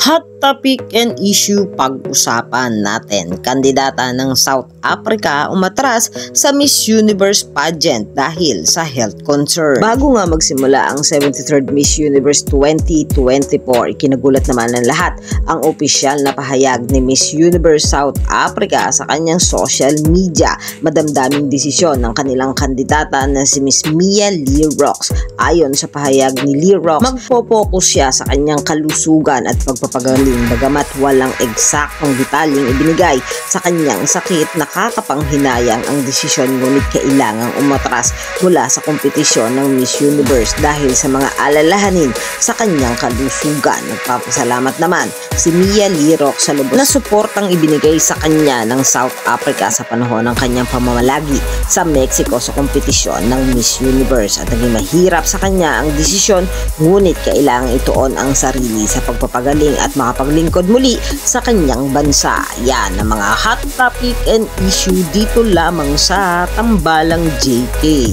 Hot topic and issue pag-usapan natin. Kandidata ng South Africa umatras sa Miss Universe pageant dahil sa health concern. Bago nga magsimula ang 73rd Miss Universe 2024, ikinagulat naman ng lahat ang opisyal na pahayag ni Miss Universe South Africa sa kanyang social media. Madamdaming desisyon ng kanilang kandidata na si Miss Mia Lee Rox. Ayon sa pahayag ni Lee Rox, magpo-focus siya sa kanyang kalusugan at pagpapagaling bagamat walang eksaktong detalyeng ibinigay sa kanyang sakit. Nakakapanghinayang ang desisyon, ngunit kailangang umatras mula sa kompetisyon ng Miss Universe dahil sa mga alalahanin sa kanyang kalusugan. Nagpapasalamat naman si Mia Lee Rox sa lubos na suportang ibinigay sa kanya ng South Africa sa panahon ng kanyang pamamalagi sa Mexico sa kompetisyon ng Miss Universe, at naging mahirap sa kanya ang desisyon, ngunit kailangang ituon ang sarili sa pagpapagaling at makapaglingkod muli sa kanyang bansa. Yan ang mga hot topic and issue dito lamang sa Tambalang JK.